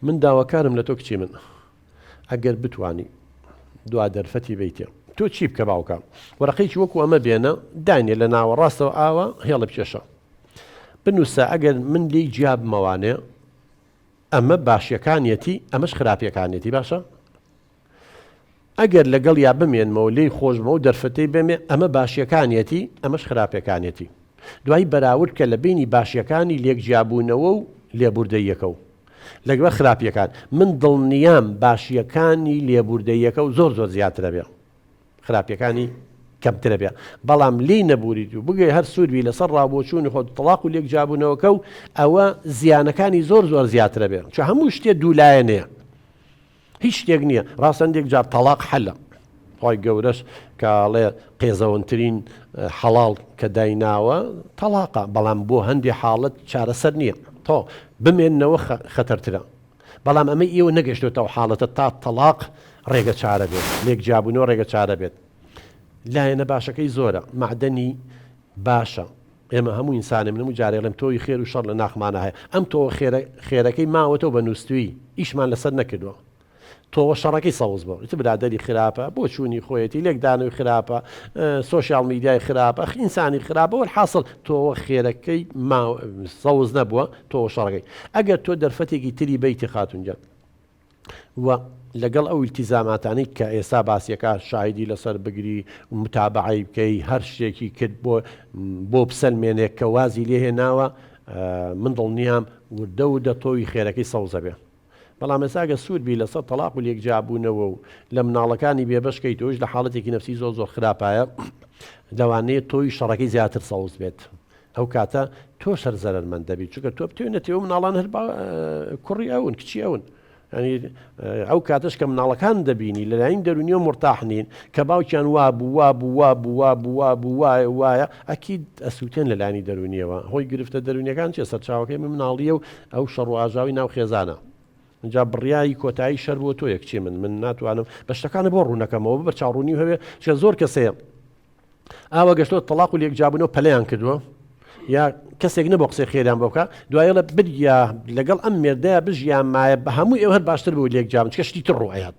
من داواکارم لە تۆ کچی من ئەگەر بتوانی دوا دەرفەتی بیتێ تۆ چی بکە باوکە وەرەقەیەکی وەکو ئەمە بێنە دانێ لە ناوە ڕاستەوە ئاوە هێڵە بکێشە بنووسە ئەگەر من لێی جیابمەوانێ ئەمە باشیەکانیەتی ئەمەش خراپیەکانیەتی باشە ئەگەر لەگەڵ یا بمێنمەوە لێی خۆشمە و دەرفەتەی بمێ ئەمە باشیەکانیەتی ئەمەش خراپیەکانیەتی دوایی بەراورد کە لە بینی باشیەکانی لێک جیابوونەوە و لێبوردەیەکە و لەگەڵ خراپیەکان من دڵنیام باشیەکانی لێبوردەیەکە و زۆر زیاترە بێ خراپیەکانی کەمترە بێ بەڵام لی نەبووریت و بگەی هەر سووربی لەسەر ڕابۆچوونی خۆت تەلاق و لێک جیابوونەوەکە و ئەوە زیانەکانی زۆر زیاترە بێ چون هەموو شتێ دوولایەنەیە هیچ شتێک نییە ڕاستەندێک جار تەلاق حەلە خۆی گەورەش کاڵێ قێزەوەنترین حەڵاڵ کە دایناوە تەلاقە بەڵام بۆ هەندێک حاڵەت چارەسەر نییە تۆ بمێننەوە خەتەرترە بەڵام ئەمە ئێوە نەگەشتێتەوە حاڵەتە تا تەلاق ڕێگە چارە بێت لێک جیابوونەوە ڕێگە چارە بێت لایەنە باشەکەی زۆرە معدەنی باشە ئێمە هەموو ئینسانێ من جارێڵم تۆی خێر و شەڕ لە ناخمانە هەیە ئەم تۆ خێرەکەی ماوەتەوە بە نووسوی ئیشمان لەسەر نەکردووە تۆوە شەڕەکەی سەوز بۆ ئیتر برادەری خراپە بۆ چوونی خۆیەتی لێکدانەوەی خراپە سۆشیال میدیای خراپە ئینسانی خراپە وەرحاصل تۆوە خێرەکەی سەوز نەبووە تۆوە شەڕەکەی ئەگەر تۆ دەرفەتێکی تری بیتی خاتونجە و لەگەڵ ئەو التیزاماتانی کە ئێستا باسیەکە شاهدی لەسەر بگری متابعی بکەی هەر شتێکی کرد بۆ بسەلمێنێک کە وازی لێهێناوە من دڵنیام وردە وردە تۆوی خێرەکەی سەوزە بێ بەڵام ئێساگە سووربی لەسەر تەلاق و لێک جیابوونەوە و لە مناڵەکانی بێبەشکەی تۆش لە حاڵەتێکی نەفسی زۆر خراپایە لەوانەیە تۆی شەڕەکەی زیاتر سەوز بێت ئەو کاتە تۆ شەر زەرمەند دەبیت چونکە تۆ بتوێنێتەوە مناڵان هەر کوڕی ئەون کچی ئەون ئەو کاتەش کە مناڵەکان دەبینی لەلایەن دەرونیە مرتاح نین کە باوکیان وابوو وایە ئەکید ئەسووتێن لەلایانی دەرونیەوە هۆی گرفتە دەرونیەکان چێ سەرچاوەکەی مناڵیە و ئەو شەڕ و ئاژاوی ناو خێزانە اینجا بڕیایی کۆتایی شەر بۆ تۆ یەکچی من ناتوانم بە شتەکانە بۆ ڕوونەکەمەوە بە چاڕوونی هەبێ چکە زۆر کەسەیە ئاوە گەشتۆ تەلاق و لێک جیابوونەوە پەلەیان کردووە یا کەسێک نەبۆ قسەی خێران بۆ بکە دوایە بریا لەگەڵ ئەم مێردەیە بژیان مایە بە هەموو ئێوە هەر باشتر بوو لێک جیابن چکە شتی تر ڕوئەیات